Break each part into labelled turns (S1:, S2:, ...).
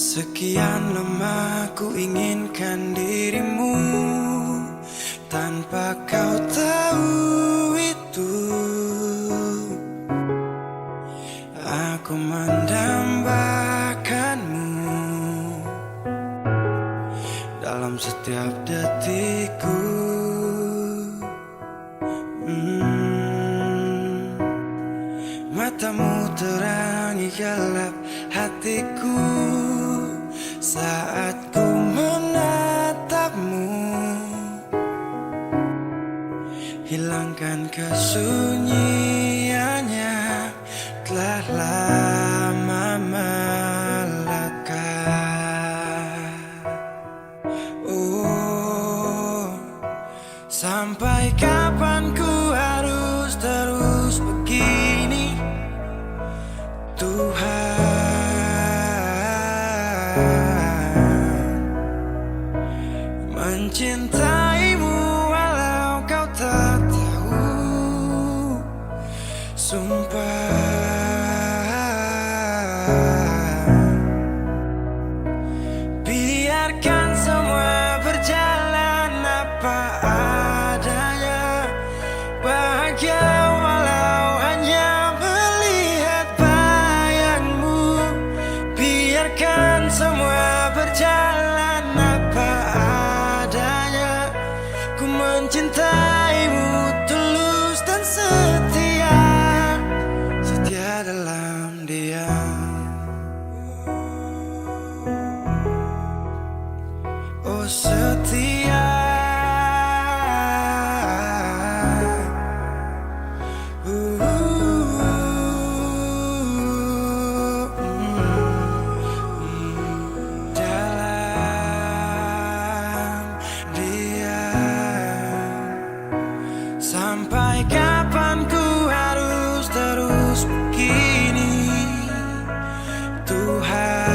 S1: Sekian lama ku inginkan dirimu, tanpa kau tahu itu. Aku mendambakanmu dalam setiap detikku. Matamu terangi gelap hatiku saat ku menatapmu. Hilangkan kesunyiannya, telah lama melekat. Oh, sampai kapan ku harus terus begini, Tuhan? Mencintaimu walau kau tak tahu, sumpah. Biarkan semua berjalan apa adanya, bahagia walau hanya melihat bayangmu. Biarkan semua berjalan apa adanya, ku mencintaimu tulus dan setia, setia dalam diam. Oh setia, dalam diam. Sampai kapan ku harus terus begini, Tuhan?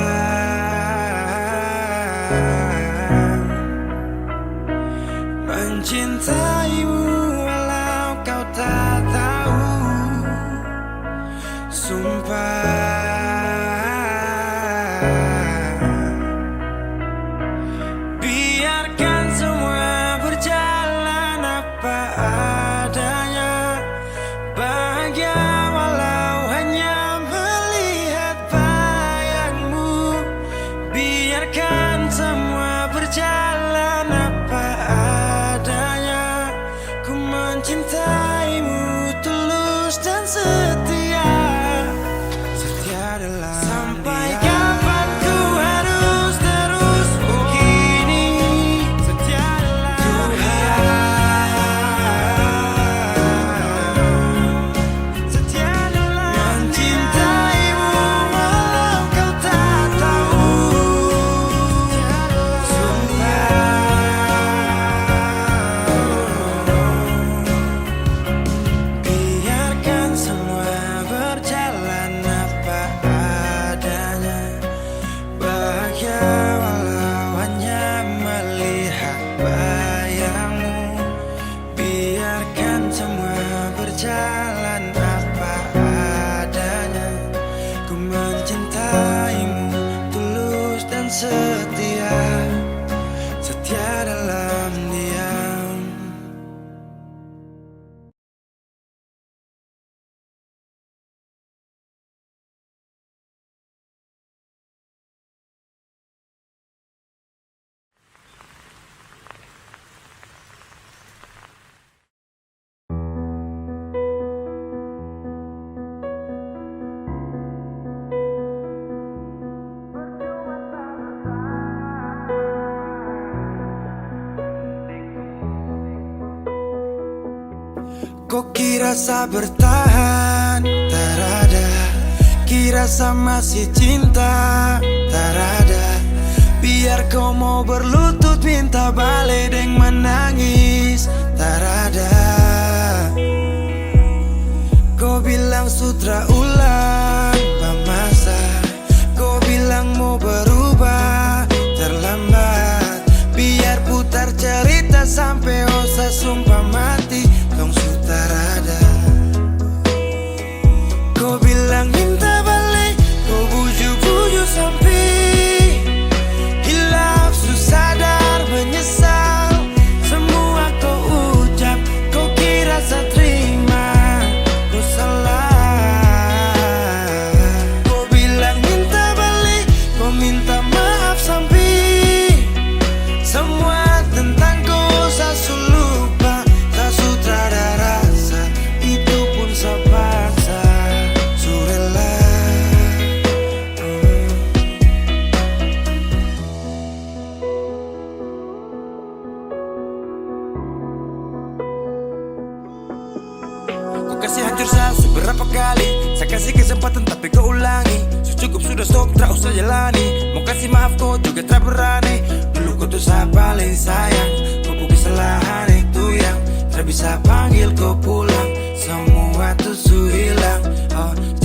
S1: Mencintaimu walau kau tak tahu, sumpah. Biarkan semua berjalan apa adanya, bahagia walau hanya melihat bayangmu. Biarkan semua berjalan apa adanya, ku mencintaimu tulus dan setia, setia dalam. Sampai kapan ku harus terus begini, setia dalam Tuhan. Setia dalam mencintaimu walau kau tak tahu, biarkan semua berjalan apa adanya, bahagia walau hanya melihat bayangmu. Biarkan semua berjalan apa adanya, ku mencintaimu tulus dan setia, setia dalam diam. Kok kira sa bertahan, tak ada. Kira sa masih cinta, tak ada. Biar kau mau berlutut minta balik deng menangis, tak ada. Kau bilang sutra ulang masa, kau bilang mau berubah, terlambat. Biar putar cerita sampai osa sumpah mati, dong sutarada. Kau bilang minta balik, kau buju-buju sampai kasih hancur beberapa kali. Saya kasih kesempatan tapi kau ulangi. Cukup sudah stop, tak usah jalani. Mau kasih maaf kau juga tak berani. Dulu kau tuh saya paling sayang. Kau bukan kesalahan itu yang tak bisa panggil kau pulang. Semua tuh su hilang.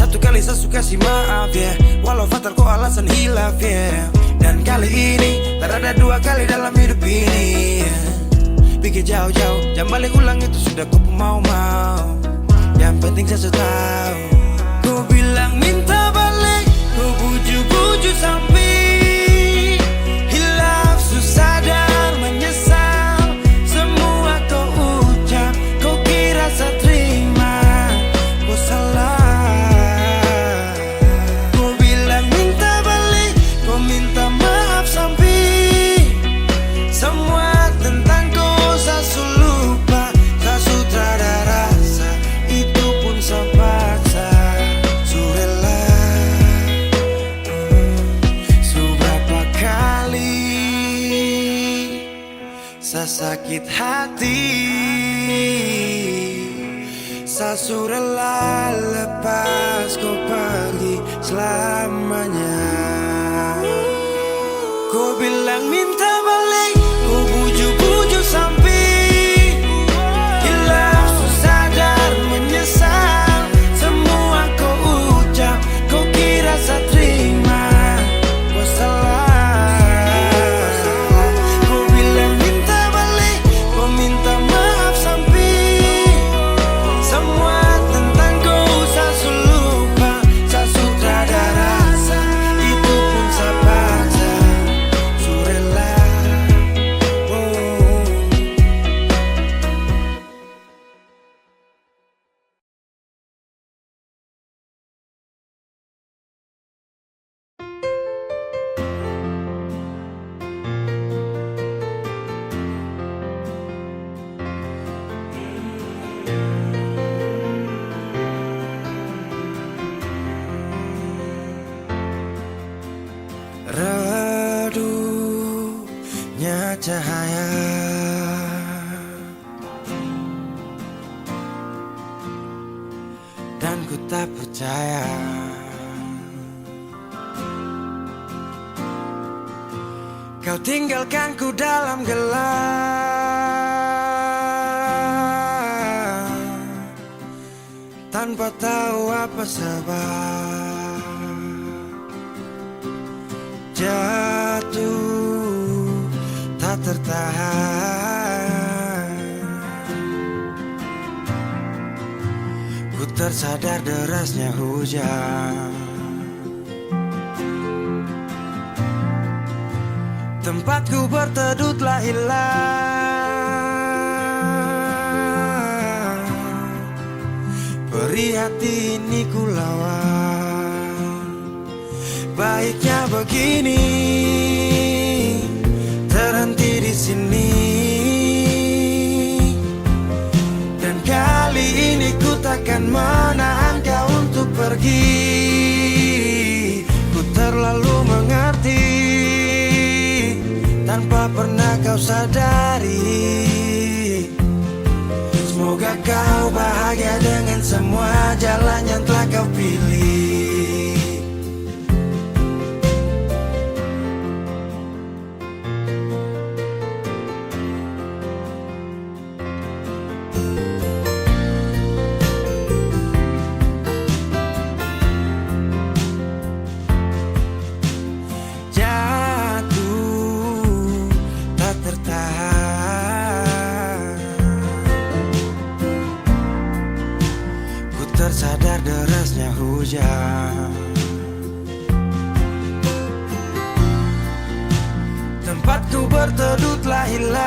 S1: Satu kali saya suka kasih maaf ya, walau fatal kau alasan hilaf ya. Dan kali ini tak ada dua kali dalam hidup ini ya. Pikir jauh-jauh, jangan balik ulang itu sudah kau mau-mau. Yang penting saya tahu. Kau bilang minta balik, kau bujuk-bujuk sampai hilaf, susah dan menyesal. Semua kau ucap, kau kira saya terima, kau salah. Kau bilang minta balik, kau minta maaf sampai semua tentang kau saya lupa. Tak sutradara rasa, itu pun saya paksa. Surela seberapa kali saya sakit hati. Saya surela lepas kau pergi selamanya. Kau bilang minta balik, kau bujuk-bujuk sampai hilaf, susah dan menyesal. Semua kau ucap, kau kira saya terima, kau salah. Kau bilang minta balik, kau minta maaf sampai semua tentang kau saya lupa. Saya sutradara rasa, itu pun saya paksa. Surela redupnya cahaya dan ku tak percaya. Kau tinggalkan ku dalam gelap tanpa tahu apa sebab. Jatuh tak tertahan, ku tersadar derasnya hujan. Tempatku berteduh telah hilang. Perih hati ini ku lawan. Baiknya begini, terhenti di sini. Dan kali ini ku takkan menahan kau untuk pergi. Ku terlalu mengerti tanpa pernah kau sadari. Semoga kau bahagia dengan semua jalan yang telah kau pilih. Tersadar derasnya hujan. Tempatku berteduh telah hilang.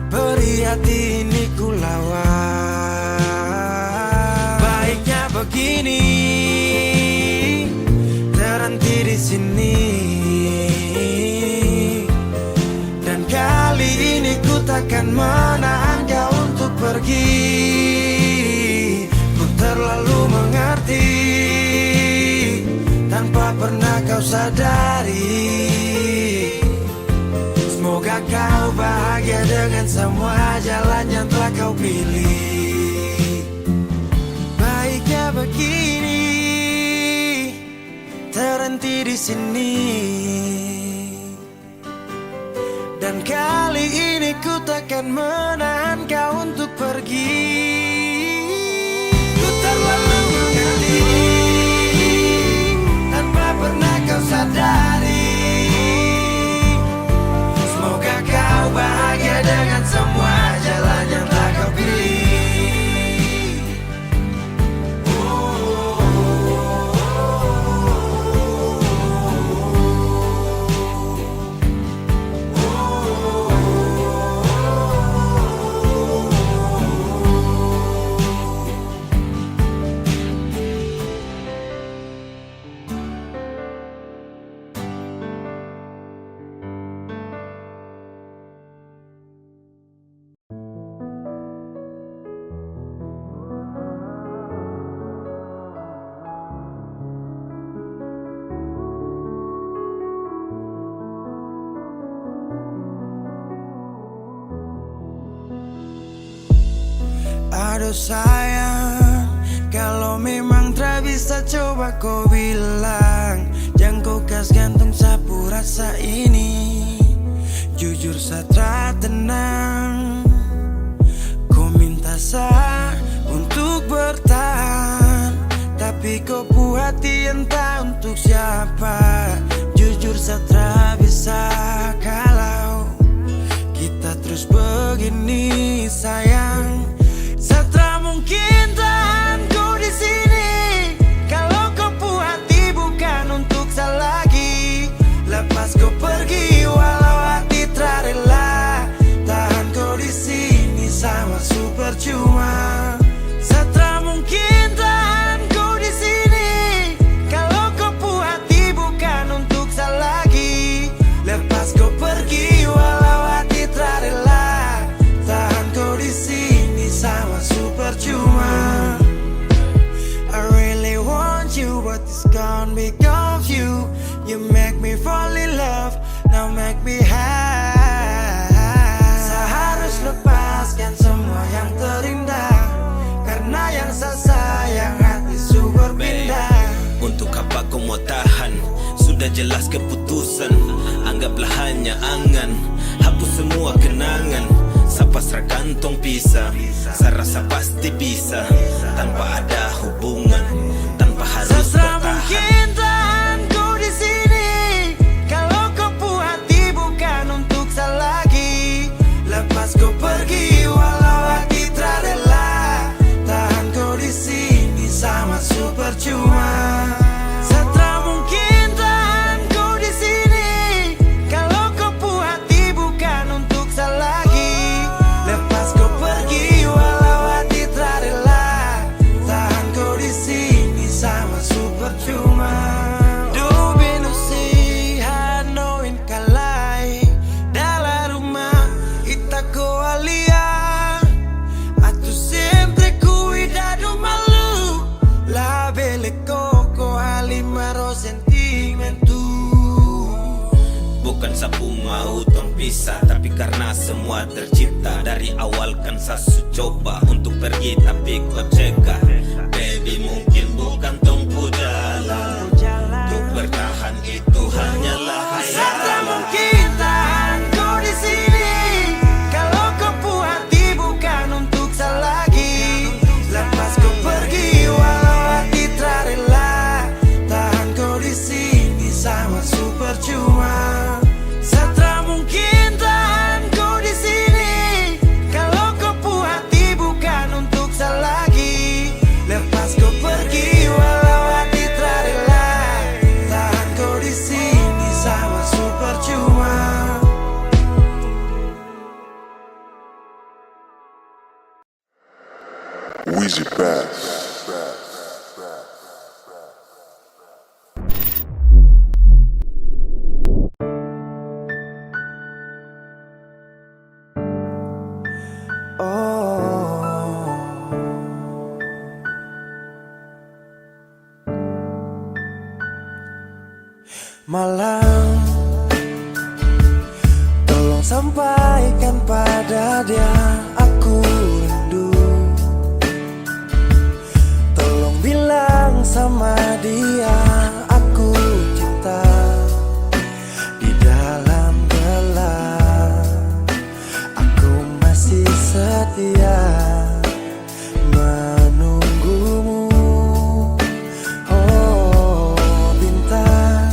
S1: Perih hati ini ku lawan. Baiknya begini, terhenti di sini. Dan kali ini ku takkan menahan kau untuk pergi. Ku terlalu mengerti tanpa pernah kau sadari. Semoga kau bahagia bahagia dengan semua jalan yang telah kau pilih. Baiknya begini, terhenti di sini. Dan kali ini ku takkan menahan kau untuk pergi. Ku terlalu mengerti tanpa pernah kau sadari. Semoga kau bahagia dengan semua jalan yang telah kau pilih. Aduh sayang, kalau memang tak bisa coba kau bilang. Jangan kau kas gantung sapu rasa ini. Jujur satra tenang, kau minta sah untuk bertahan. Tapi kau puhati entah untuk siapa. Jujur satra bisa kalau kita terus begini sayang. Satra mungkin tahan ku di sini. Kalau kau puas hati bukan untuk saya lagi. Lepas kau pergi walau hati tak rela. Tahan kau di sini sama super cuma. Satra mungkin tahan ku di sini. Kalau kau puas hati bukan untuk saya lagi. Lepas kau pergi walau hati tak rela. Tahan kau di sini sama super cuma. I really want you, but it's gone because you. You make me fall in love, now make me high. Saya harus lepaskan semua yang terindah, karena yang saya sayang hati super pindah.
S2: Untuk apa kau mau tahan? Sudah jelas keputusan. Anggaplah hanya angan, hapus semua kenangan. Sapasrah kantong pisah. Saya rasa pasti bisa tanpa ada hubungan, tanpa harus
S1: Sastra
S2: bertahan.
S1: mungkin tahan ku di sini. Kalau kau puas hati bukan untuk saya lagi. Lepas kau pergi walau hati tak rela. Tahan kau di sini sama super cuma. Sastra mungkin tahan ku di sini. Kalau kau puas hati bukan untuk saya lagi. Lepas kau pergi walau hati tak rela. Tahan kau di sini sama super cuma. Dubi nusihan noin kalai. Dalam rumah ita ko alia. Atu sempre cuidado malu. La belle coco halimaro sentimentu.
S2: Bukan sapu mau tong pisah, tapi karena semua tercipta. Dari awal kan sasu coba untuk pergi tapi kau cegah. Baby mungkin bukan tongku jalan. Untuk bertahan itu hanyalah
S1: Sastra
S2: khayal.
S1: mungkin tahan kau di sini. Kalau kau puas hati bukan untuk saya lagi. Lepas kau pergi walau hati tak rela. Tahan kau di sini sama super cuma. Sastra mungkin tahan kau di sini. Kalau kau puas hati bukan untuk saya lagi. Lepas kau pergi walau hati tak rela. Tahan kau di sini sama super cuma.
S3: Wheezy Bass.
S1: Malam, tolong sampaikan pada dia aku rindu. Tolong bilang sama dia aku cinta. Di dalam gelap aku masih setia menunggumu. Oh bintang,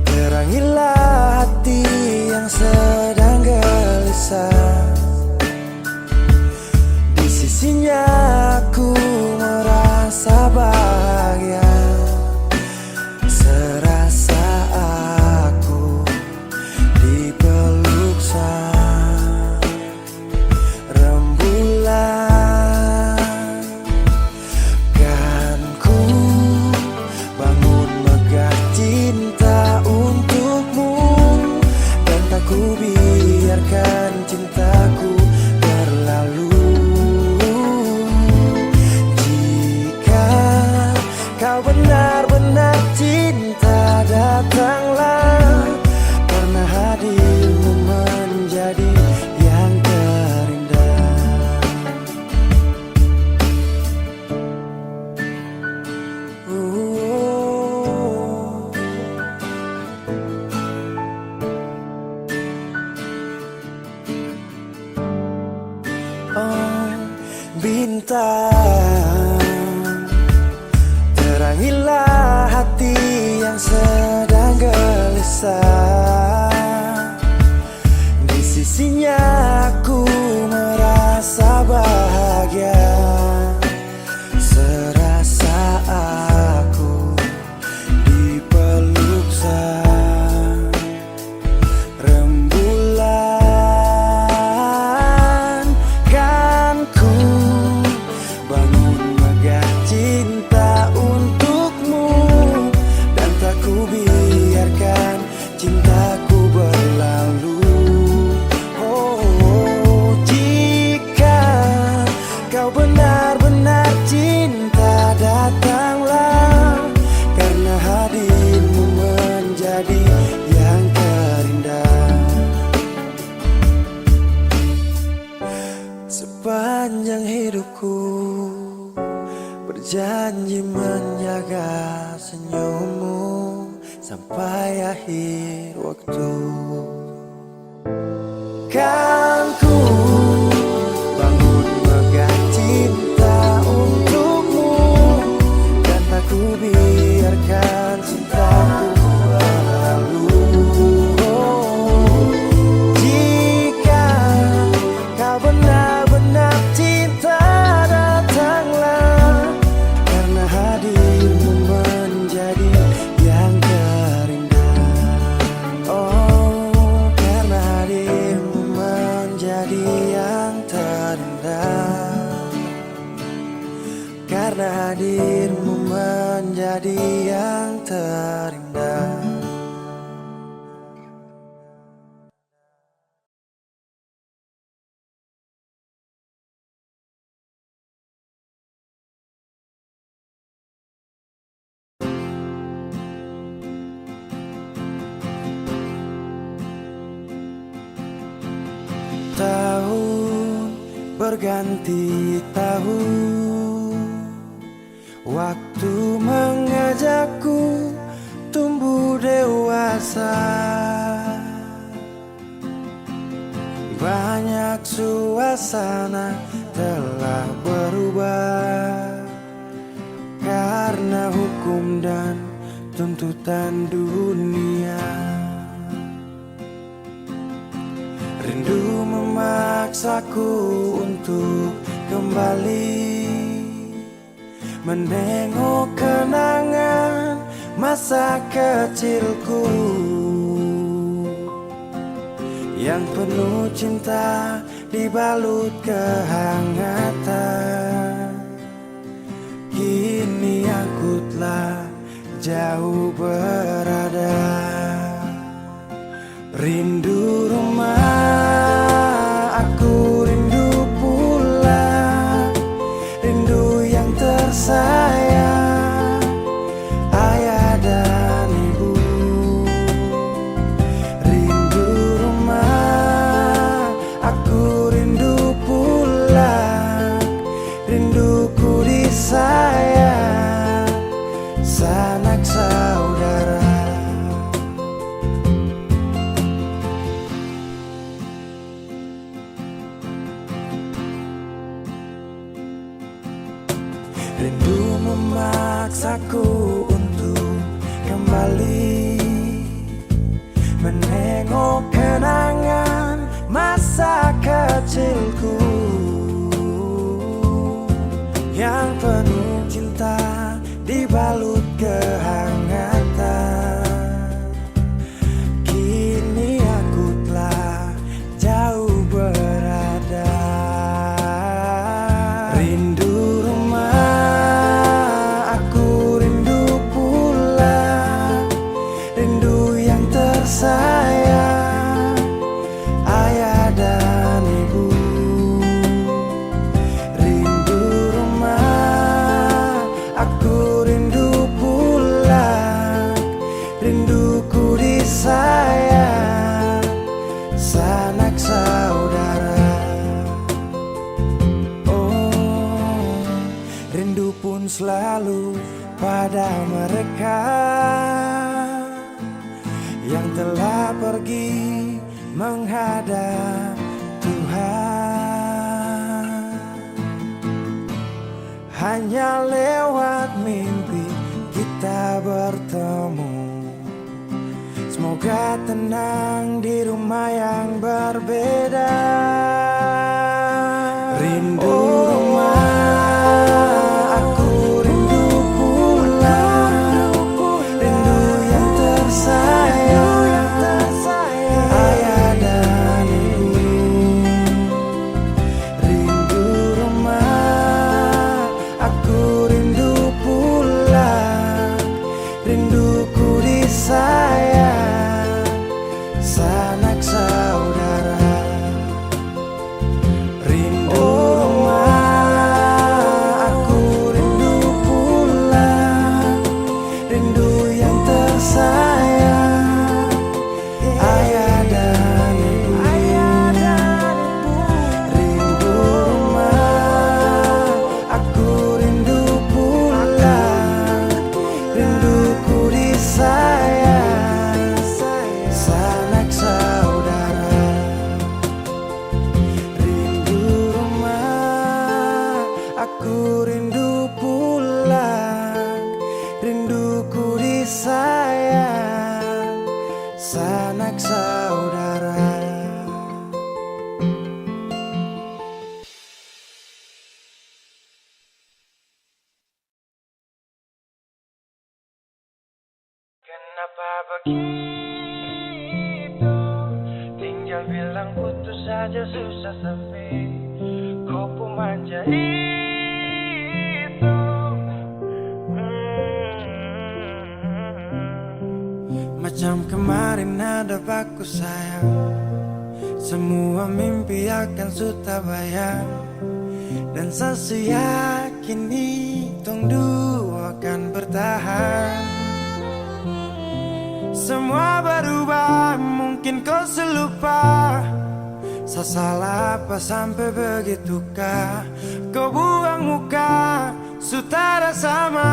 S1: terangilah hati yang sedang gelisah. Di sisinya aku merasa bahagia, serasa aku dipeluk sang rembulan. Kan ku bangun megah cinta untukmu, dan tak ku biarkan cintaku berlalu. Jika kau benar-benar cinta, datanglah, karena hadirmu menjadi yang terindah. Oh bintang, terangilah hati yang sedang gelisah. Di sisinya aku merasa bahagia, serasa aku dipeluk sang rembulan. Kan ku bangun megah cinta untukmu, dan tak ku biarkan cintaku berlalu. Oh jika kau benar-benar cinta, datanglah, karena hadirmu menjadi yang terindah. Sepanjang hidupku berjanji menjaga senyummu sampai akhir waktu. Kan ku bangun megah cinta untukmu, dan tak ku biarkan cintaku berlalu. Oh, jika kau benar-benar cinta, datanglah, karena hadirmu menjadi yang terindah. Oh, karena hadirmu menjadi yang terindah. Karena hadirmu menjadi yang terindah. Tahun berganti tahun, waktu mengajakku tumbuh dewasa. Banyak suasana telah berubah karena hukum dan tuntutan dunia. Rindu memaksaku untuk kembali menengok kenangan masa kecilku yang penuh cinta dibalut kehangatan. Kini aku telah jauh berada, rindu rumah, aku rindu pulang, rindu yang tersayang, ayah dan ibu. Rindu memaksaku untuk kembali menengok kenangan masa kecilku yang penuh cinta dibalut kehangatan. Kini aku telah jauh berada. Rindu rumah, aku rindu pulang, rindu yang tersayang, ayah dan ibu. Rindu rumah, aku rindu pulang, rinduku disayang, sanak saudara. Oh, rindu pun selalu pada mereka yang telah pergi menghadap Tuhan. Hanya lewat mimpi kita bertemu. Semoga tenang di rumah yang berbeda. Rindu rumah, aku rindu pulang, rindu yang tersayang, ayah dan ibu. Rindu rumah, aku rindu pulang, rinduku disayang, sanak saudara. Rindu rumah, aku rindu pulang, rindu yang tersayang, ayah dan ibu. Rindu rumah, aku rindu pulang, rinduku disayang, sanak saudara. Rindu rumah, aku rindu pulang, rinduku disayang, sanak saudara. Kenapa begitu? Tinggal bilang putus saja susah sampai kau pun manja itu. Macam kemarin ada aku sayang, semua mimpi akan sudah bayang, dan saya yakin tong dua akan bertahan. Semua berubah, mungkin kau selupa. Saya salah apa sampai begitukah? Kau buang muka, sutara sama.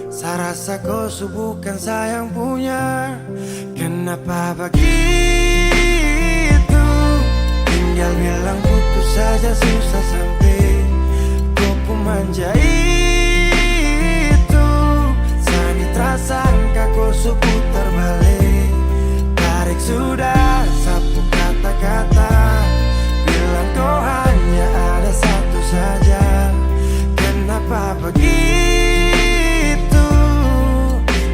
S1: Saya rasa kau bukan saya yang punya. Kenapa begitu? Tinggal bilang putus saja susah sampai kau pun manja itu. Sani tersangka kau putar balik, tarik sudah sapu kata-kata, bilang kau hanya ada satu saja. Kenapa begitu?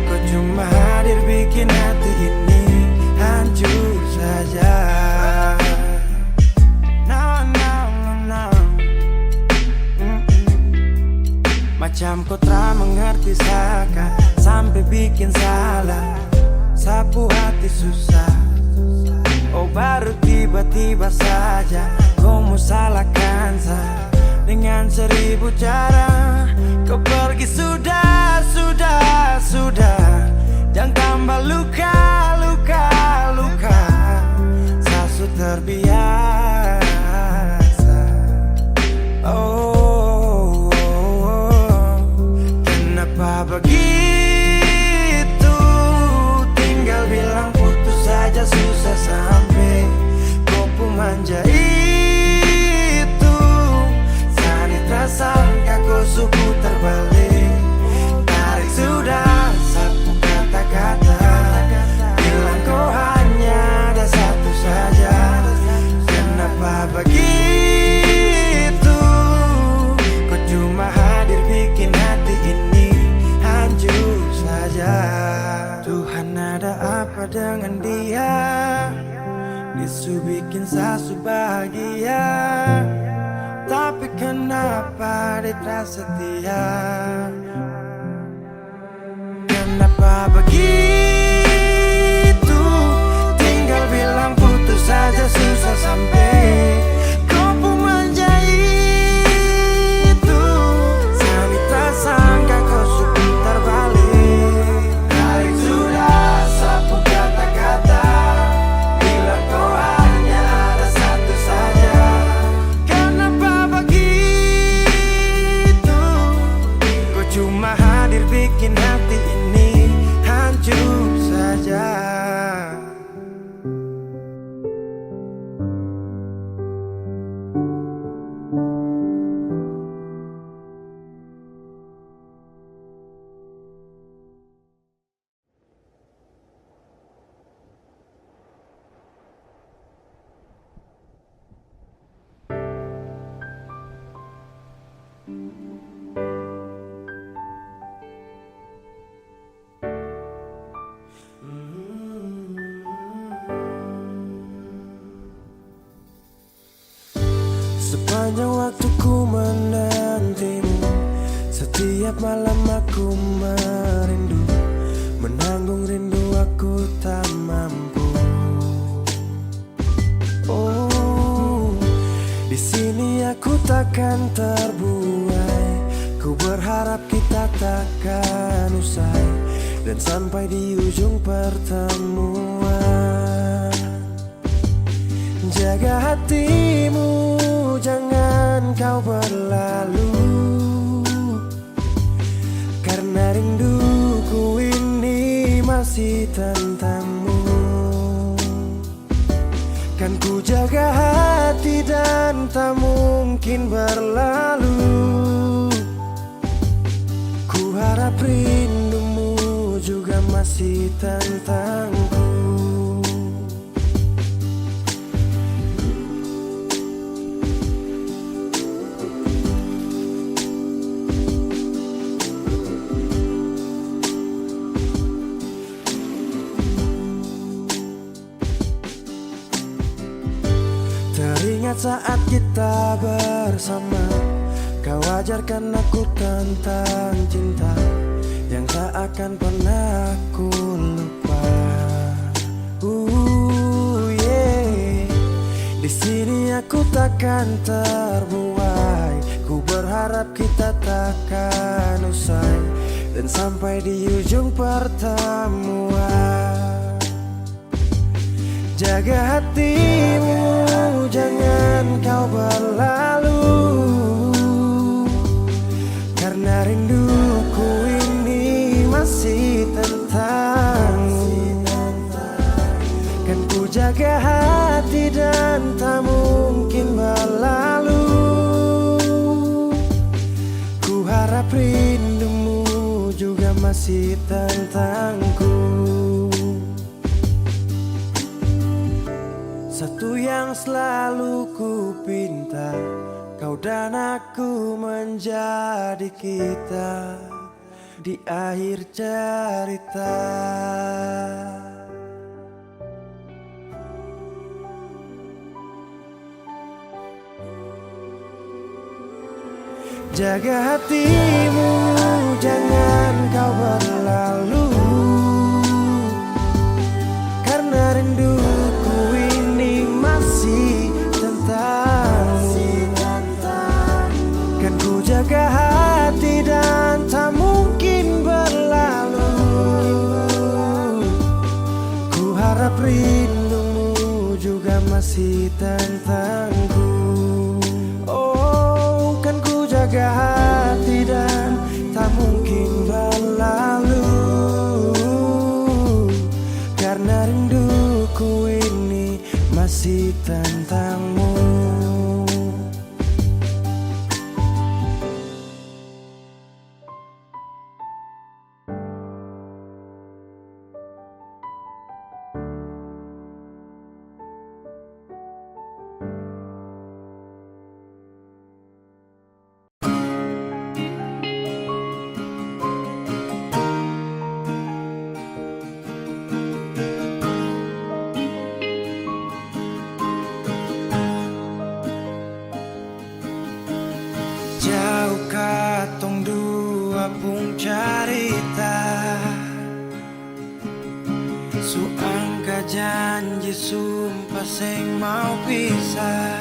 S1: Kau cuma hadir bikin hati ini hancur saja. Macam kau tak mengerti saka, sampai bikin salah, sapu hati susah. Oh baru tiba-tiba saja kau mau salahkan saya dengan 1000 cara. Kau pergi sudah, jangan tambah luka. Saya sudah terbiasa. Oh, kenapa begitu? Tinggal bilang putus saja susah sampai kau pun manja itu. Sani tersangka kau suku terbalik, dia, disu bikin sasu bahagia. Tapi kenapa dia tak setia? Kenapa begitu? Tinggal bilang putus saja susah sampai kau pun menjadi itu. Kami tak sangka kau sebentar balik. Tarik sudah sapu kata-kata, bilang kau hanya ada satu saja. Kenapa begitu? Kau cuma hadir bikin hati ini hancur saja. Sepanjang waktu ku menantimu, setiap malam aku merindu, menanggung rindu aku tak mampu. Oh, di sini aku takkan terbuai. Ku berharap kita takkan usai dan sampai di ujung pertemuan. Jaga hatimu, jangan kau berlalu, karena rinduku ini masih tentangmu. Kan ku jaga hati dan tak mungkin berlalu. Ku harap rindumu juga masih tentangku. Teringat saat kita bersama, kau ajarkan aku tentang cinta yang tak akan pernah aku lupa. Yeah. Di sini aku takkan terbuai. Ku berharap kita takkan usai dan sampai di ujung pertemuan. Jaga hatimu, jangan kau berlalu, karena rinduku ini masih tentangmu. Kan ku jaga hati dan tak mungkin berlalu. Ku harap rindumu juga masih tentangku. Satu yang selalu ku pinta, kau dan aku menjadi kita di akhir cerita. Jaga hatimu, jangan kau berlalu, karena rinduku ini masih tentangmu. Kan ku jaga hati dan tak mungkin berlalu. Ku harap rindumu juga masih tentangku. Oh, kan ku jaga hati dan tak mungkin berlalu, karena rinduku ini masih tentangmu. janji sumpah sing mau pisah,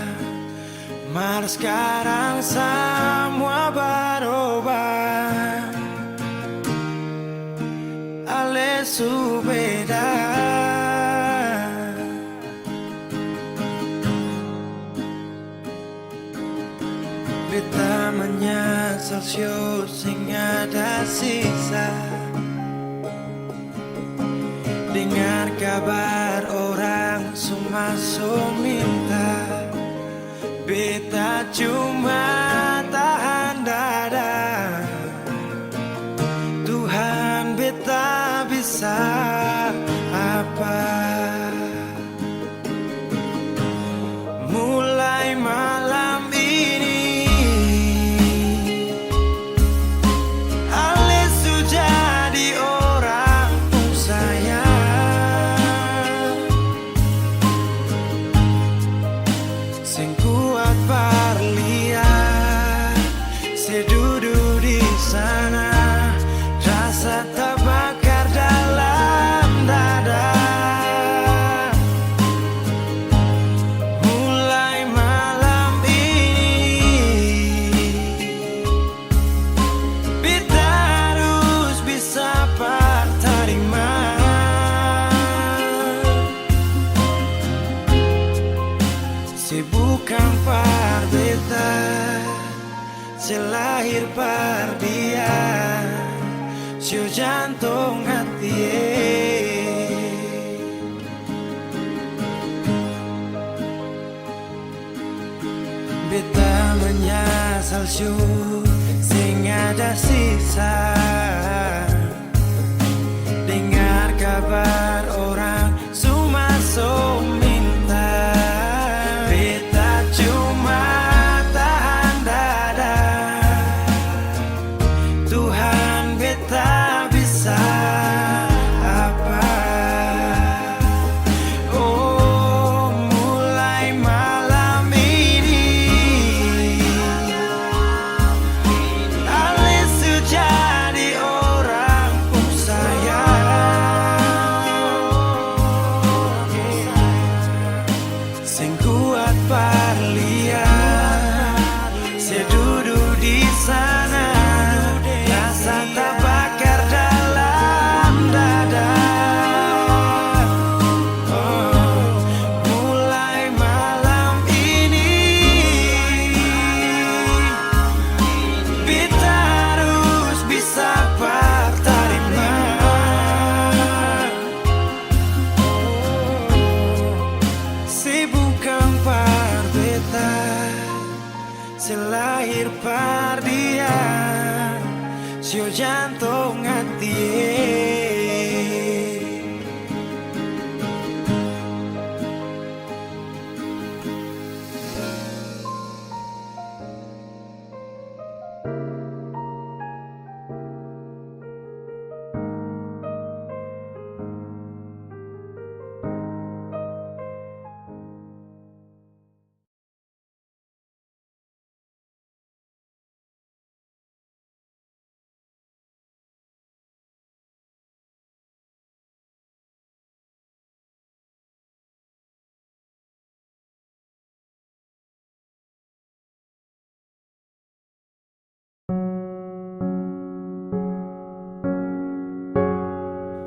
S1: malah sekarang semua berubah. Alesu beda. Beta menyesal sio sing ada sisa. Dengar kabar orang semua minta, beta cuma tahan dada. Tuhan beta bisa apa? Mulai malam ini Alesu jadi orang sayang, sing kuat berlian, sedudu di sana, rasa terbakar dalam dada. Mulai malam ini beta harus bisa berterima. Si bukan par beta, selahir par dia, si jantung hati. Beta menyesal syu sing ada sisa. Dengar kabar orang semua minta, beta cuma tahan dada. Tuhan beta bisa apa? Oh, mulai malam ini Alesu jadi orang sayang, sing kuat berlian, sedudu di sana, rasa terbakar dalam dada. Oh, mulai malam ini beta harus bisa berterima. Si bukan par beta, selahir par dia, si jantung hati.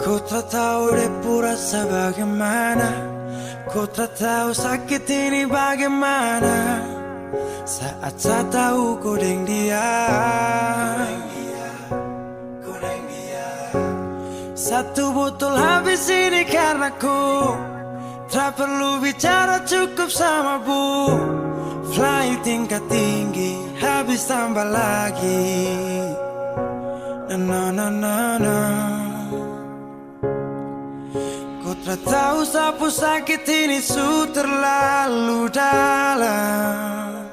S1: Ku tak tahu depu rasa bagaimana, ku tak tahu sakit ini bagaimana, saat saya tahu ku deng dia. Satu botol habis ini karena ku tak perlu bicara, cukup sama bu. Fly tingkat tinggi, habis tambah lagi. Na na na na. Ku tak tahu sapu sakit ini su terlalu dalam,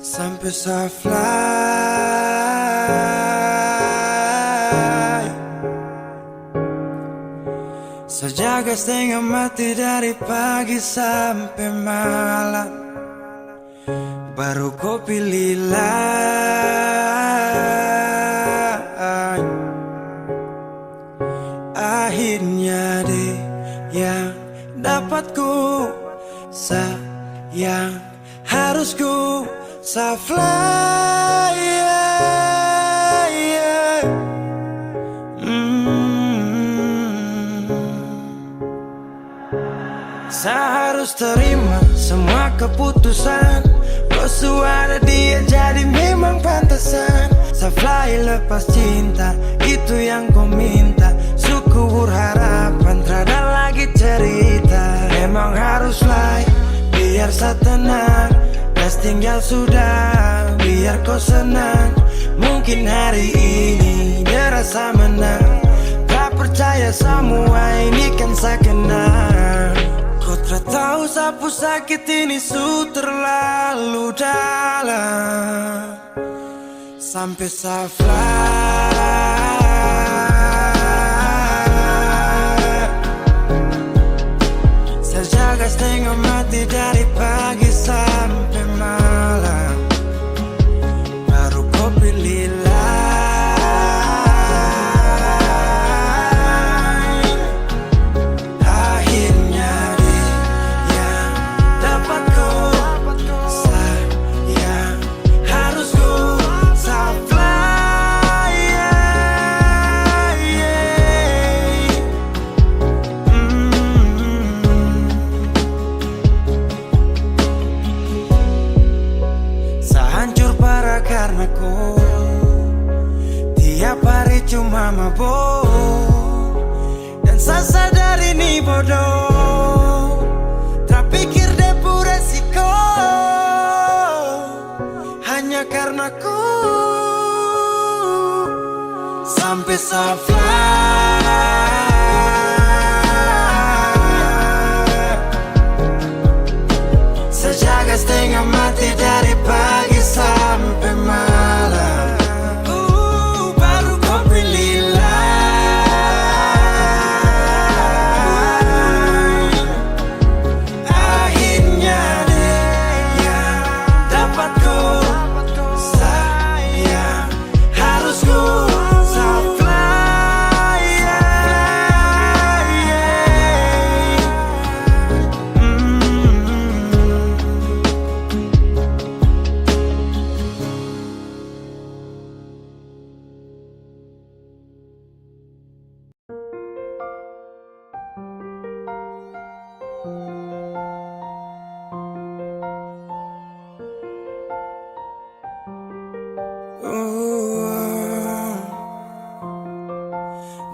S1: sampai saya fly. Sejaga setengah mati dari pagi sampai malam, baru kau pilih lain. Akhirnya deh yang dapatku. Sayang harusku sa fly, yeah, yeah. Saya harus terima semua keputusan. Kau ada dia jadi memang pantasan. Saya fly lepas cinta, itu yang kau minta. Syukur harapan, terada lagi cerita. Memang harus fly, biar saya tenang. Gas tinggal sudah, biar kau senang. Mungkin hari ini dia rasa menang. Tak percaya semua ini kan saya kenal. Kau tak tahu sapu sakit ini su terlalu dalam. Sampai saya fly, saya jaga setengah mati dari pagi sampai malam. Baru kau pilih lain. Akhirnya dia dapat kau. Sayang harusku sa fly, yeah, yeah. Saya hancur parah karena kau. Tiap hari cuma mabuk, dan saya sadar ini bodoh. Tak pikir depu resiko, hanya karena ku. Sampai saya fly, saya jaga setengah mati dari pagi sampai malam. Baru kau pilih lain. Akhirnya dia dapat kau. Sayang harusku sa fly, yeah, yeah.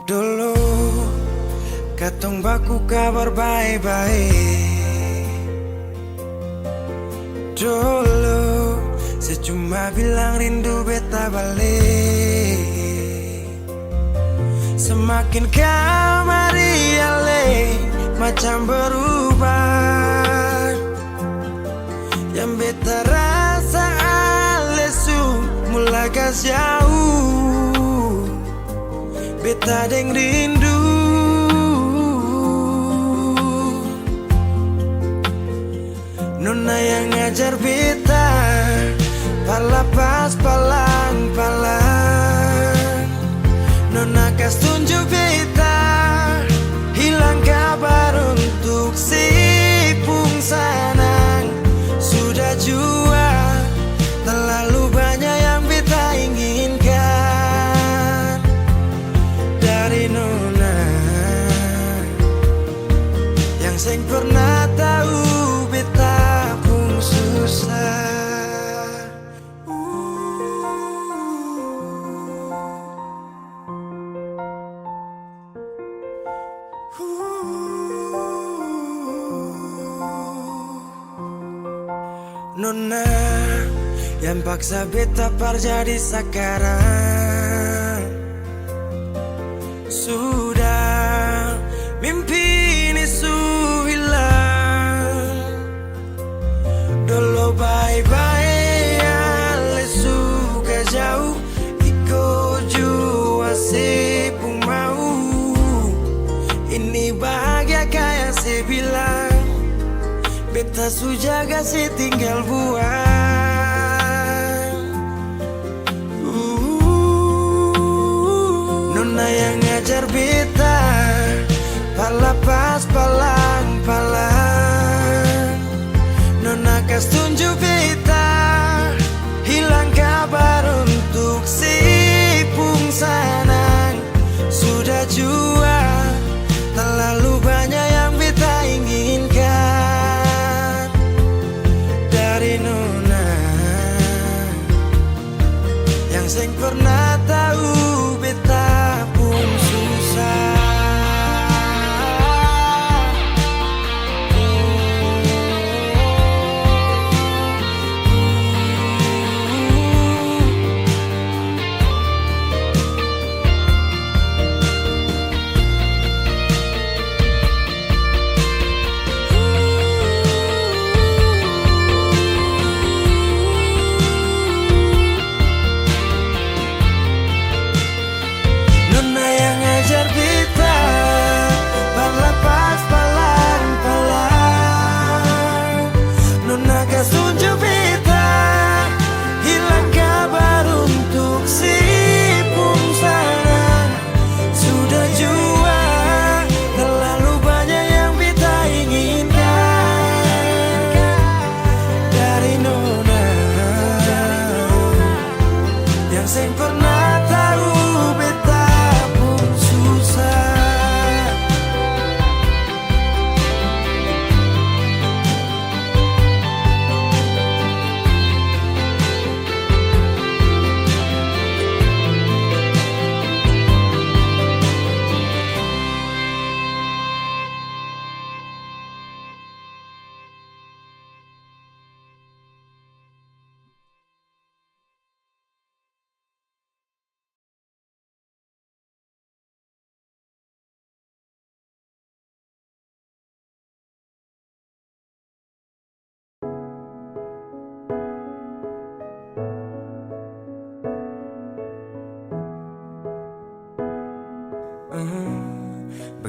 S1: Dulu katong baku kabar baik-baik. Dulu saya cuma bilang rindu beta balik. Semakin kamari ale macam berubah. Yang beta rasa alesu mulai gas jauh. Beta deng rindu. Nona yang ngajar beta palapas palang-palang. Nona kas tunjuk beta hilang kabar untuk si pungsanang. Sudah jua terlalu banyak yang beta inginkan dari Nona yang seng pernah tahu beta pun susah. Nona yang paksa beta par jadi sekarang. Sudah mimpi ini su hilang. Dulu bye-bye ale suka jauh. Iko jua si pun mau. Ini bahagia kayak si bilang. Beta su jaga si tinggal buang. Nona yang ngajar beta palapas palang-palang.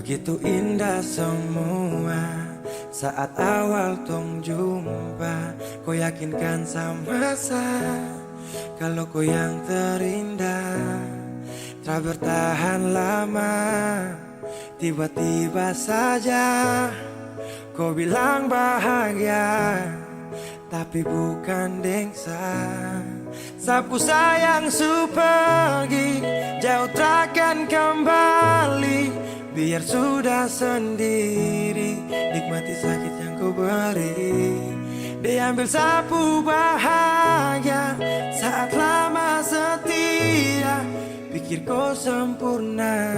S1: Begitu indah semua saat awal tong jumpa. Kau yakinkan sama saya kalau kau yang terindah. Tak bertahan lama, tiba-tiba saja kau bilang bahagia, tapi bukan dengsa. Sapu sayang su pergi, jauh takkan kembali. Biar sudah sendiri, nikmati sakit yang kau beri. Diambil sapu bahagia saat lama setia. Pikir kau sempurna,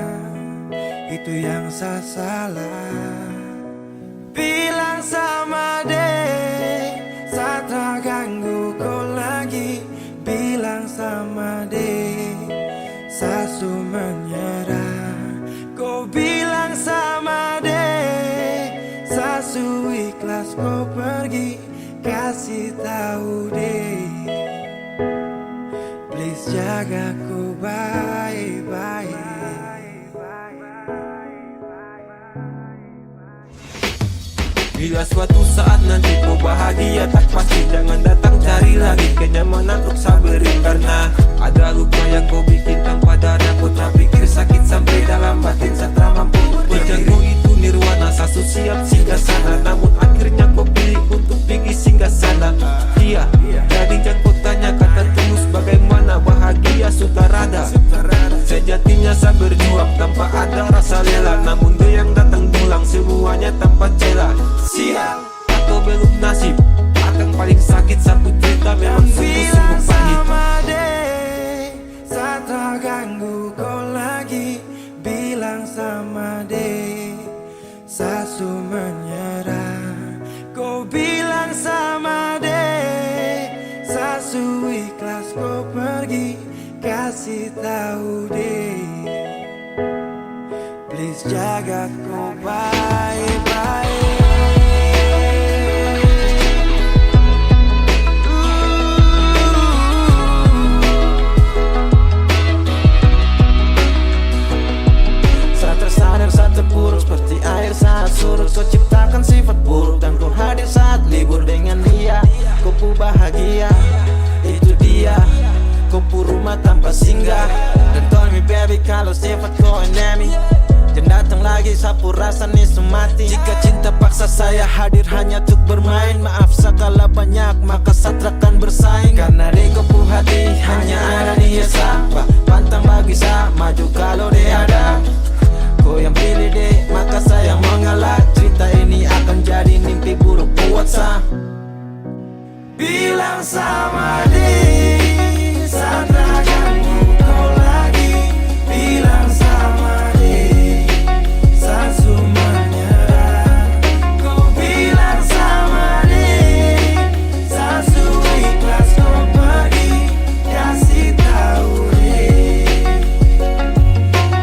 S1: itu yang saya salah. Bilang sama deh, saat tak ganggu kau lagi. Bilang sama deh, sasu menyerah. Kau bilang sama deh, sasu ikhlas kau pergi. Kasih tahu deh, please jaga ku baik-baik.
S4: Bila suatu saat nanti kau bahagia, tak pasti jangan datang cari lagi kenyamanan untuk sabari. Karena ada luka yang kau bikin tanpa darah. Kau tak pikir sakit sampai dalam batin setelah mampu berjanji itu nirwana. Sasu siap singgah sana, namun akhirnya kau pilih untuk pergi singgah sana. Iya, jadi jangan kau tanya kata tulus bagaimana bahagia sukarada. Sejatinya saya berjuang tanpa ada rasa rela, namun dia yang datang pulang semuanya tanpa celah. Sial atau belum nasib, akan paling sakit sapu cerita memang sungguh-sungguh pahit.
S1: Sama deh, saat tak ganggu kau lagi. Bilang sama deh, sasu menyerah. Kau bilang sama deh, sasu ikhlas kau pergi. Kasih tahu deh, please jaga kau baik-baik.
S5: Terpuruk seperti air saat surut. Kau ciptakan sifat buruk dan kau hadir saat libur dengan dia. Kau pu bahagia, itu dia. Kau pu rumah tanpa singgah. Dan call me baby kalau sifat kau enemy. Dan datang lagi sapu rasa nih mati. Jika cinta paksa saya hadir hanya untuk bermain. Maaf segala banyak maka satrakan bersaing. Karena di kau pu hati hanya ada dia sapa. Pantang bagi saya maju kalau dia ada. Kau yang pilih deh, maka saya mengalah. Cerita ini akan jadi mimpi buruk buat saya.
S1: Bilang sama deh, saat tak ganggu kau lagi. Bilang sama deh, sasu menyerah. Kau bilang sama deh, sasu ikhlas kau pergi. Kasih tahu deh,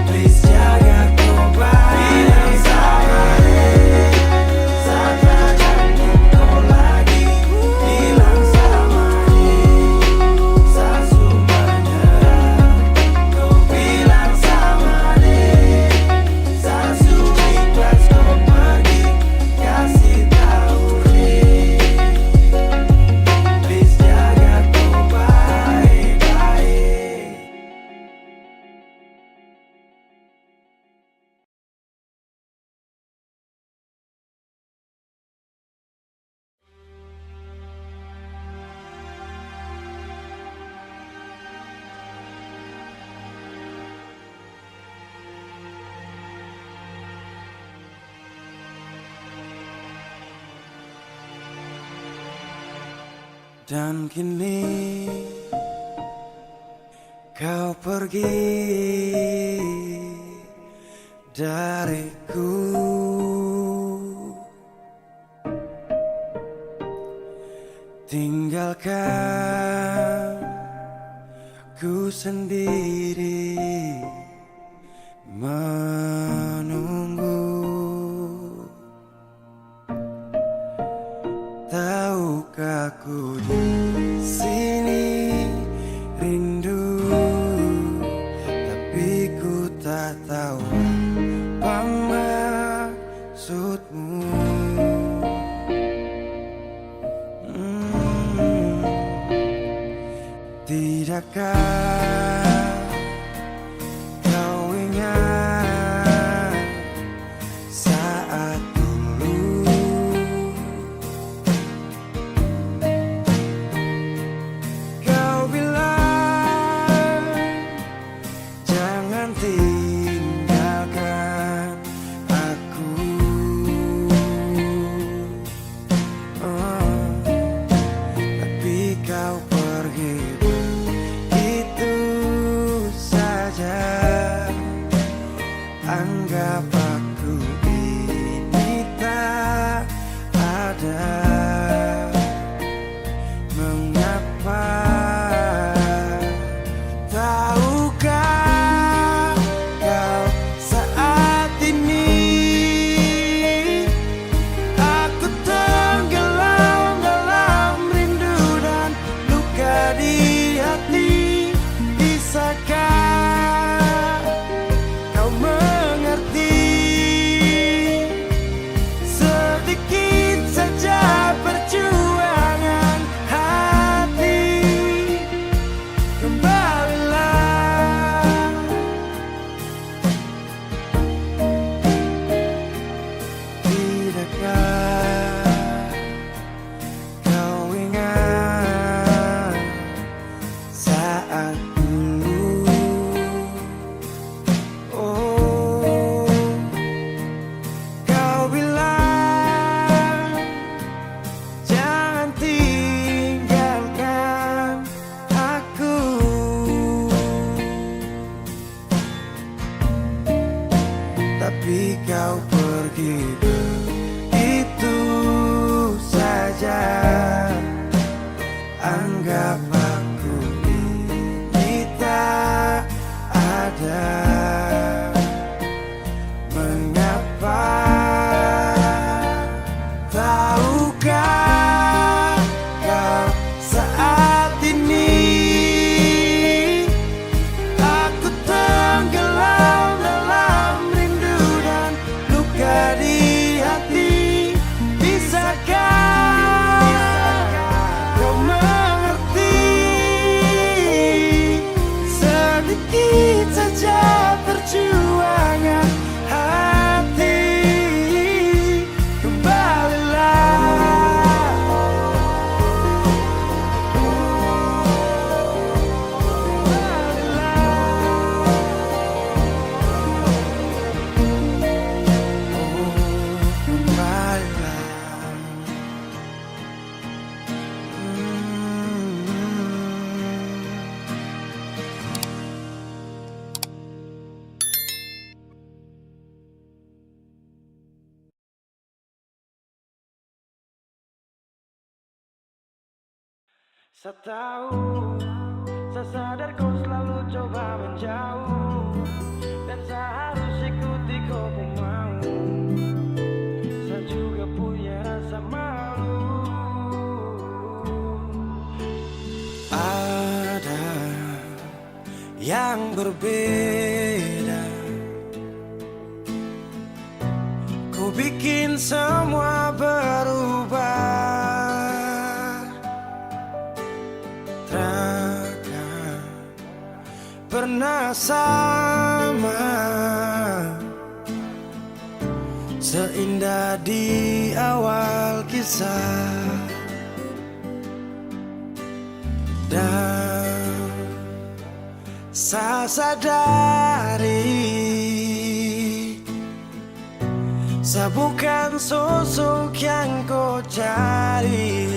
S1: please jaga kau baik. Bilang sama deh, saat tak ganggu kau lagi. Bilang sama deh, sasu menyerah. Kau bilang sama deh, sasu ikhlas kau pergi. Kasih tahu deh, please jaga kau baik-baik. Dan kini kau pergi dariku. Tinggalkan ku sendiri menunggu. Tahukah ku di sini rindu, tapi ku tak tahu apa Bisakah kau ingat saat dulu kau bilang jangan tinggalkan aku. Tapi kau pergi begitu saja. Anggap aku ini tak ada. Mengapa? Tahukah kau saat ini aku tenggelam dalam rindu dan luka di hati. Bisakah kau mengerti sedikit saja perjuangan hati? Kembalilah, tidakkah kau ingat saat dulu? Oh, kau bilang jangan tinggalkan aku. Tapi kau pergi begitu saja. Anggap aku ini tak ada. Mengapa? Tahukah kau saat ini aku tenggelam dalam rindu dan luka di hati. Bisakah kau mengerti sedikit saja perjuangan hati? Kembalilah, kembalilah. Saya tahu, saya sadar kau selalu coba menjauh, dan saya harus ikuti kau pun mau. Saya juga punya rasa malu. Ada yang berbeda. Kau bikin semua berubah. Takkan pernah sama seindah di awal kisah. Dan saya sadari saya bukan sosok yang kau cari.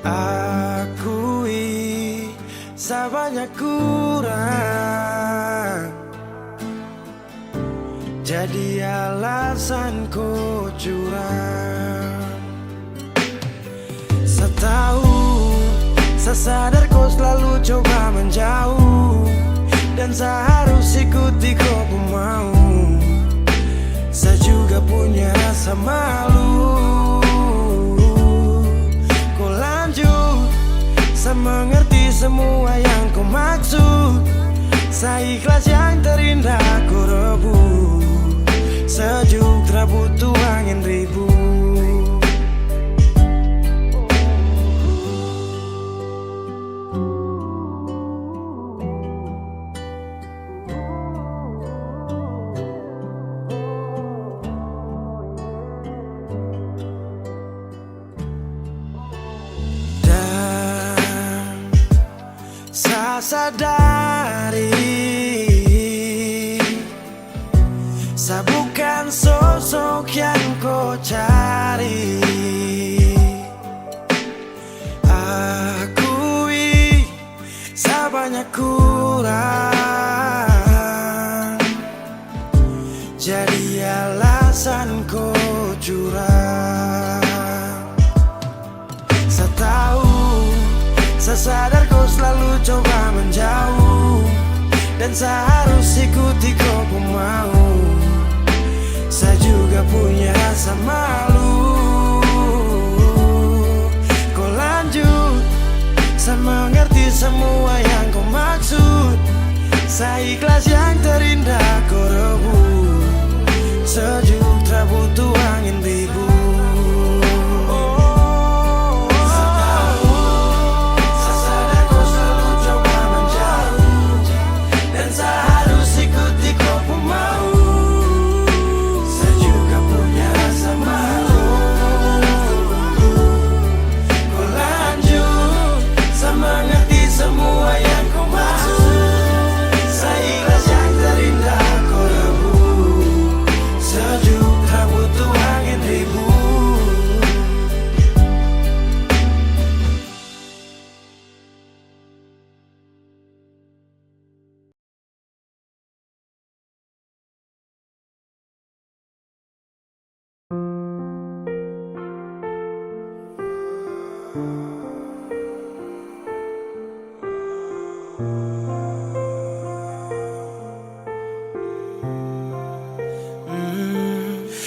S1: Akui saya banyak kurang, jadi alasan kau curang. Saya tahu, saya sadar kau selalu coba menjauh, dan saya harus ikuti kau pun mau. Saya juga punya rasa malu. Kau lanjut, saya mengerti semua yang kau maksud. Saya ikhlas yang terindah kau rebut. Sejuk tak butuh angin ribut. tak sadari, saya bukan sosok yang kau cari. Akui saya banyak kurang, jadi alasan kau curang. Saya tahu, saya sadar kau selalu coba menjauh, dan saya harus ikuti kau pun mau. Saya juga punya rasa malu. Kau lanjut, saya mengerti semua yang kau maksud. Saya ikhlas yang terindah kau rebut. Sejuk tak butuh angin ribut.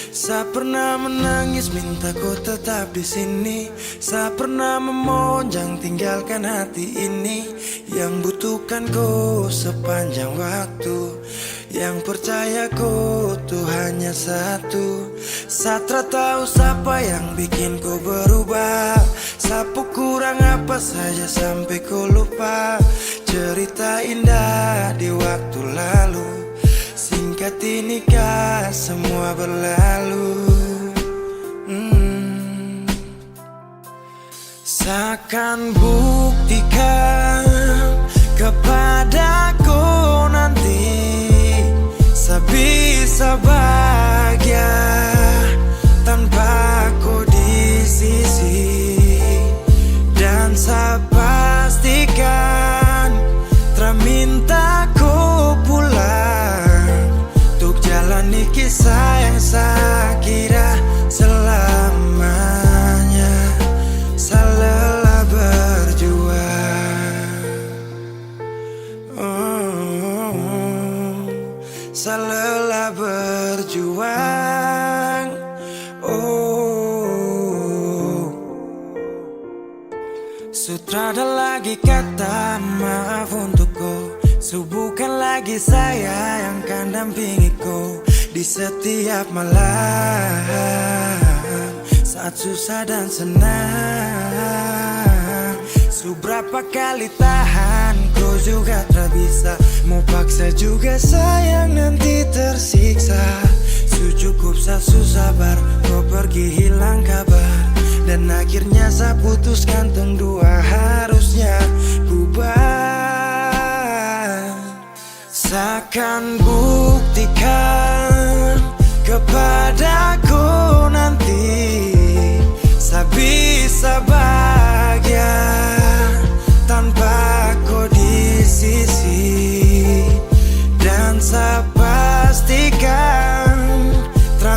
S1: Saya pernah menangis minta kau tetap di sini. Saya pernah memonjang tinggalkan hati ini, yang butuhkan kau sepanjang waktu, yang percaya kau tuh hanya satu. Saya tak tahu siapa yang bikin kau berubah, siapa kurang apa saja sampai kau lupa cerita indah di waktu lalu. Singkat ini kah semua berlalu. Saya akan buktikan kepadaku nanti, saya bisa bahagia tanpa kau di sisi. Dan saya pastikan terminta kau pulang untuk jalani kisah yang saya kira selamanya. Saya lelah berjuang, saya lelah berjuang. Sutrada lagi kata maaf untukku, bukan lagi saya yang akan dampingi kau di setiap malam saat susah dan senang. Seberapa kali tahan kau juga tak bisa, mau paksa juga sayang nanti tersiksa. Cukup saya sabar, kau pergi hilang kabar, dan akhirnya saya putuskan tong dua harusnya bubar. Saya akan buktikan kepadaku nanti, saya bisa bahagia tanpa kau di sisi. Dan saya pastikan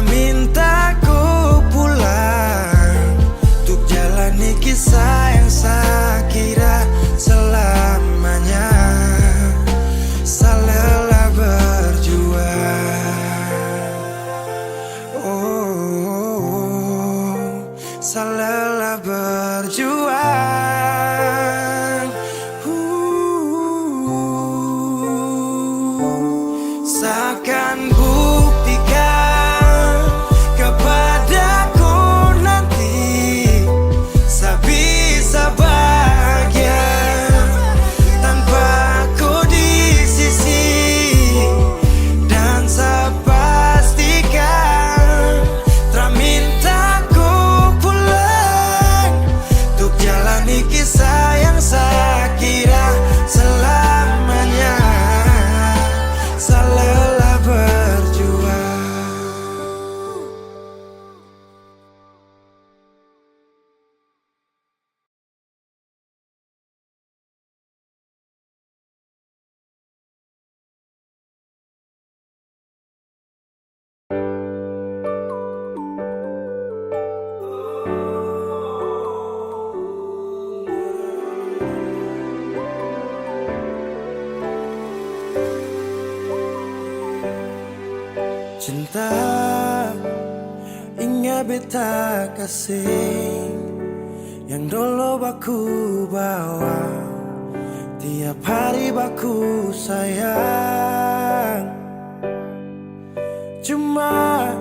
S1: minta kau pulang untuk jalani kisah yang saya kira selamanya. Saya lelah berjuang, saya lelah berjuang. Saya akan buktikan kepadaku nanti, saya bisa bahagia tanpa kau di sisi. Dan saya pastikan tak minta kau pulang untuk jalan dia beta kasih, yang dulu baku bawa, tiap hari baku sayang. Cuma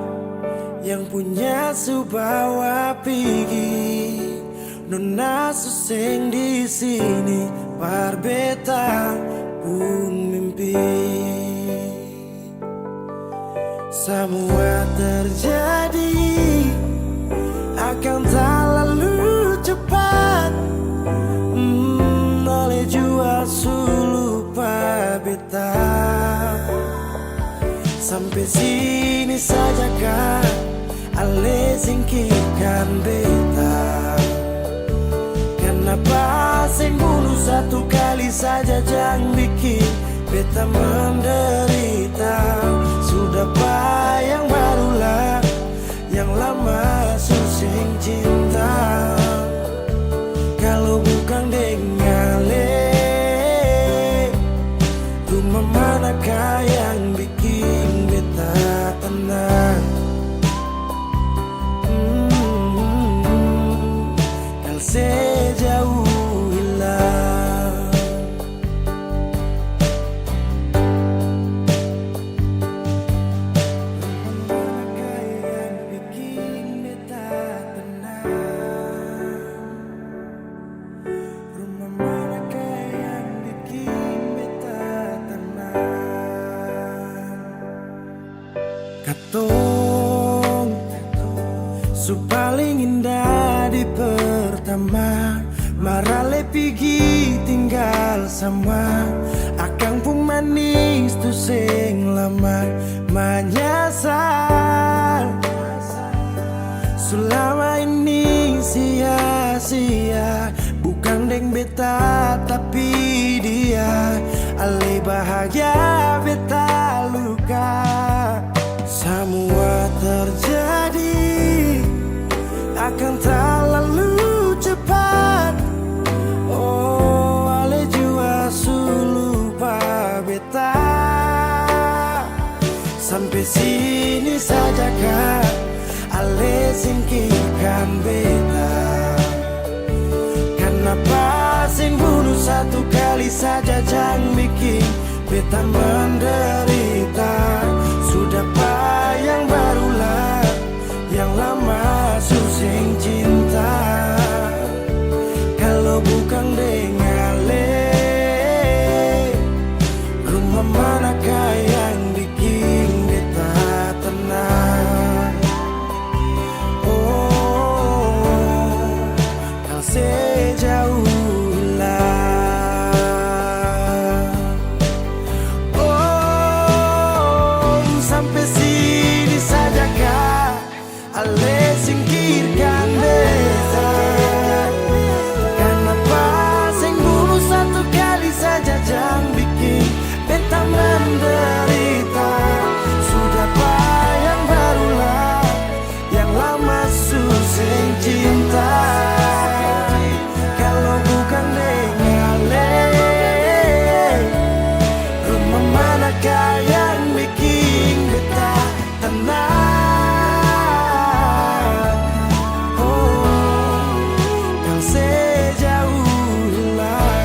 S1: yang punya subawa pergi, nona suseng di sini, parbeta pun mimpi. Semua terjadi akan tak lalu cepat, oleh jua lupa beta. Sampai sini saja kan, ale singkirkan beta. Kenapa sing bunuh satu kali saja, jangan bikin beta menderita. Sudah yang barulah, yang lama susing cinta. Kalau bukan dengan rumah manakah yang bikin beta tenang? Kalau sejauh hilang, rumah manakah yang bikin beta tenang? Rumah manakah yang bikin beta tenang? Katong su paling indah di pertama, marale pigi tinggal sama. Akang pun manis tu sing lama menyasar. Selama ini sia-sia, bukan deng beta tapi dia. Ale bahagia beta luka. Semua terjadi akan tak lalu cepat. Oh, ale jua lupa beta. Sampai sini saja kan, ale singkirkan beta. Kenapa sing bunuh satu kali saja, jangan bikin beta menderita. Sudah yang barulah, yang lama susing cinta. Kalau bukan dengan rumah manakah yang bikin beta tenang? Oh, kalau sejauh hilang. Oh, sampai sini saja kah, ale singkirkan beta. Kenapa sing bunuh satu kali saja, jangan bikin beta menderita. Sudah yang barulah, yang lama susing cinta. Kalau bukan dengan rumah manakah yang bikin beta tenang? Oh, yang sejauh hilang.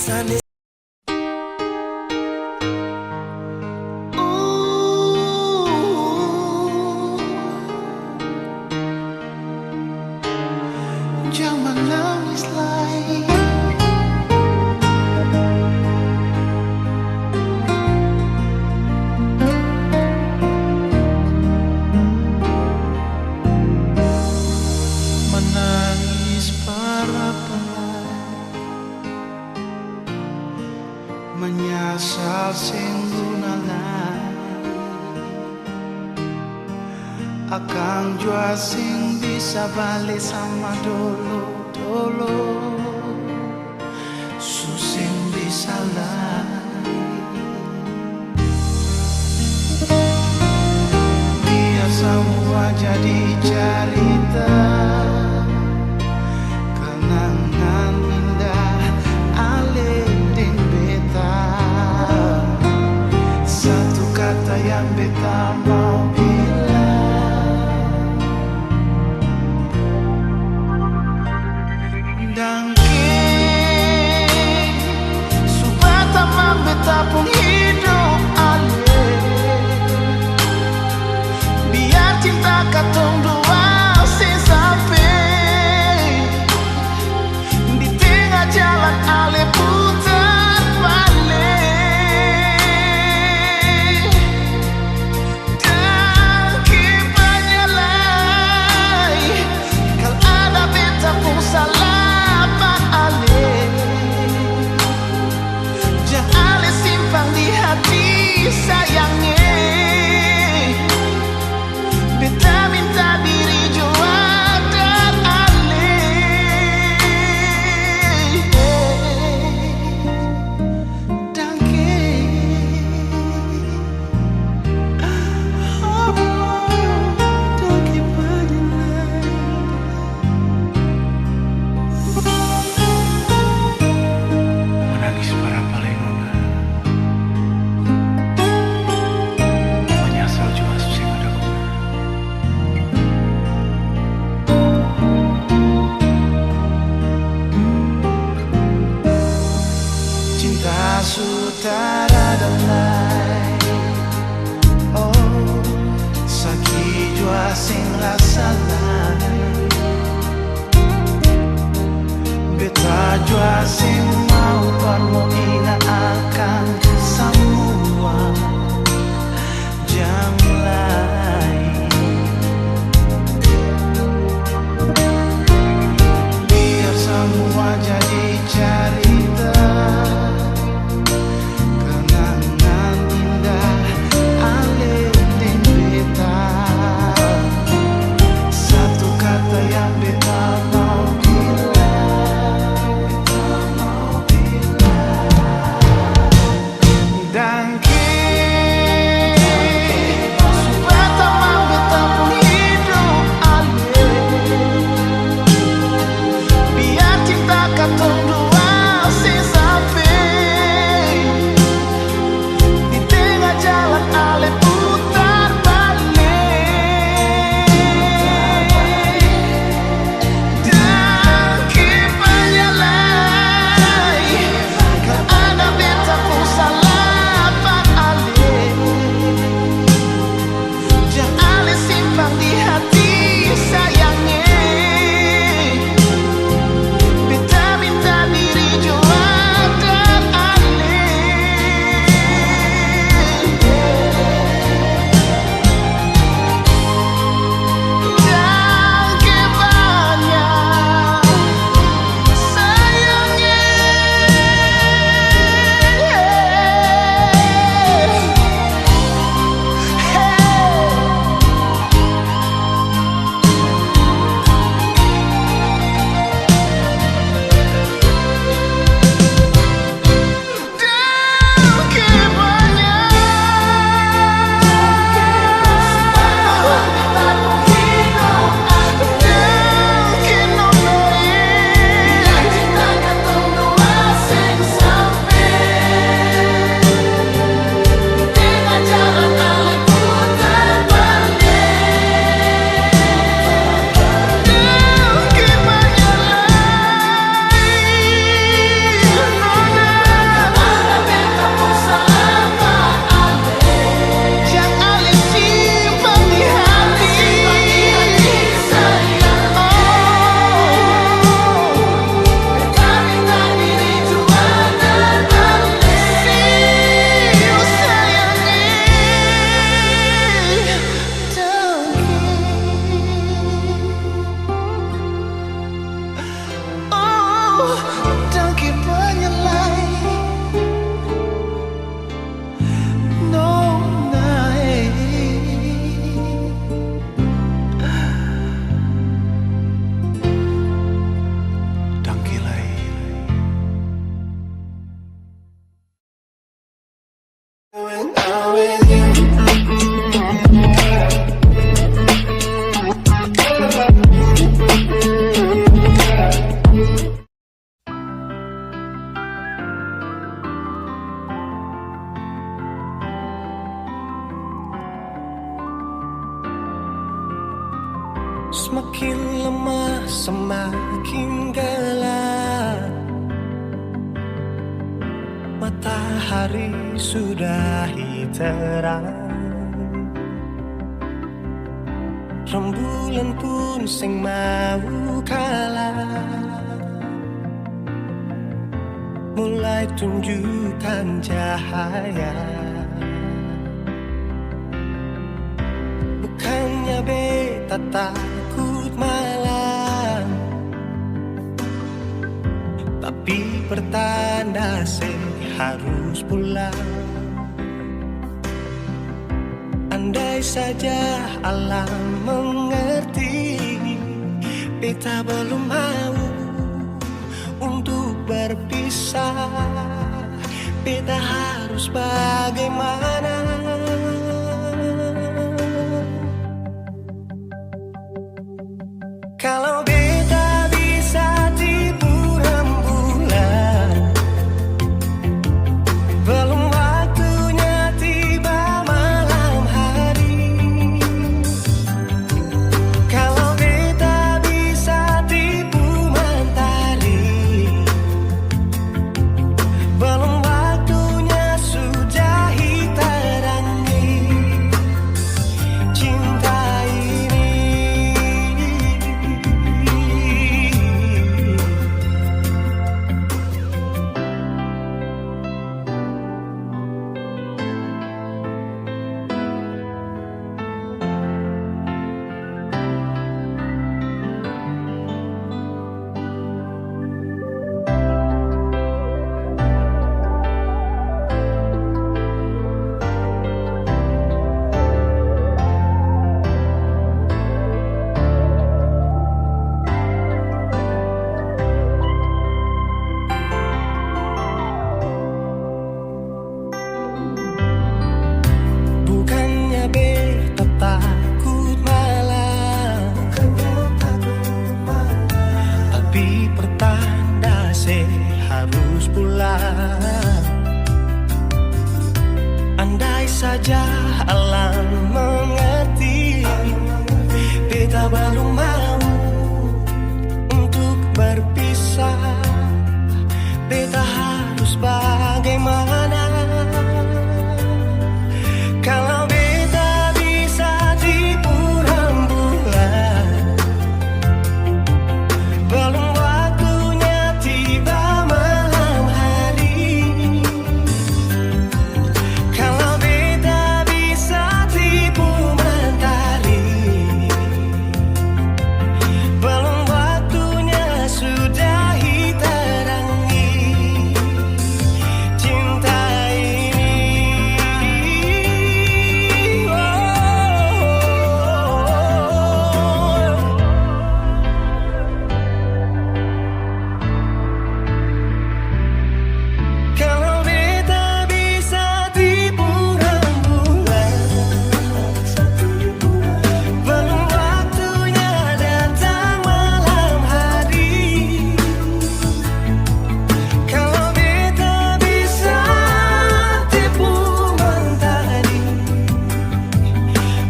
S1: Sani
S6: jangan nangis lagi. Menangis para-para, menyasal singgunalan. Akang jua sing bisa balik sama dulu susing bisa lagi. cerita kenangan indah ale deng beta. Satu kata yang beta mau bilang, dangke subata beta pun hidup ale. Biar cinta katong dua sampai di tengah jalan ale putar balik. Dan kebanyalai kal ada beta pun salah pak ale. Jangan ale simpang di hati sayangnya. Beta minta diri jua dan ale. Dangke oh, dangke banyalai. Menangis para paling
S1: Semakin lemah, semakin gelap. Matahari sudahi terang. Rembulan pun sing mau kalah, mulai tunjukkan cahaya. Bukannya beta takut malam, tapi pertanda harus pulang. Andai saja alam mengerti, beta belum mau untuk berpisah. Beta harus bagaimana? Kalau beta bisa tipu rembulan, belum waktunya tiba malam hari. Kalau beta bisa tipu mentari, belum waktunya sudahi terangi cinta ini. Bukannya beta takut malam, tapi pertanda harus pulang. Andai saja alam mengerti, beta belum mau untuk berpisah. Beta harus bagaimana? Kalau beta bisa tipu rembulan, belum waktunya tiba malam hari. Kalau beta bisa tipu mentari, belum waktunya sudahi terangi cinta ini. Kalau beta bisa tipu rembulan, belum waktunya datang malam hari. Kalau beta bisa tipu mentari,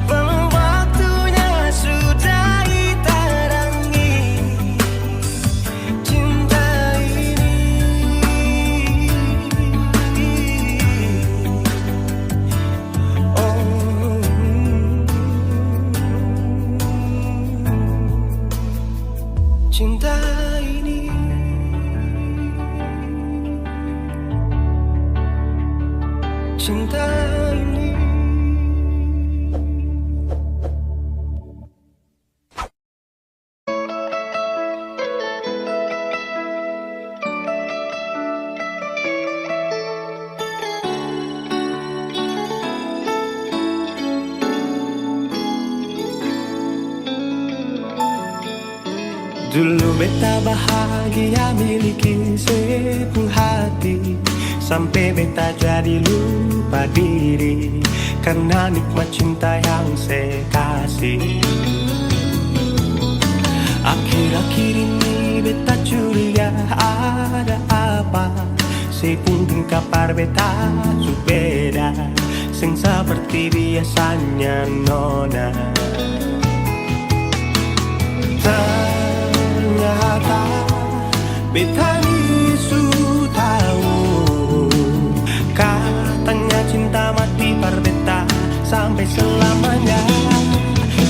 S1: belum waktunya sudahi terangi cinta ini. Cinta ini, cinta ini. Dulu beta bahagia miliki sepenuh hati, sampai beta jadi lupa diri karena nikmat cinta yang saya kasih. Akhir-akhir ini beta curiga ada apa, saya pun kabar beta beda, sing seperti biasanya nona.
S7: Beta isu tahu, katanya cinta mati parbeta sampai selamanya.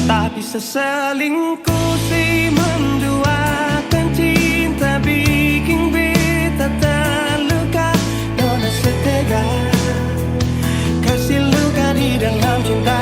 S7: Tapi seselingkuh si menduakan cinta bikin beta terluka. Nona setega kasih luka di dalam cinta.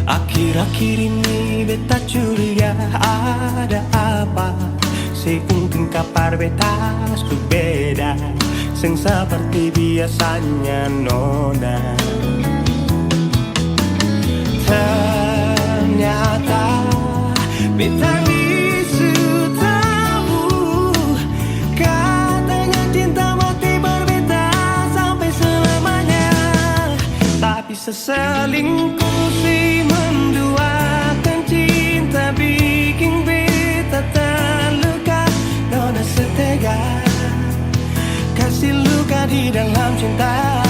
S7: Akhir-akhir ini beta curiga ada apa. Seungkin kapar beta su beda, seng seperti biasanya nona. Ternyata beta isu tahu, katanya cinta mati berbeda sampai selamanya. Tapi seselingkuh si menduakan cinta bikin beta terluka. Nona setega kasih luka di dalam cinta.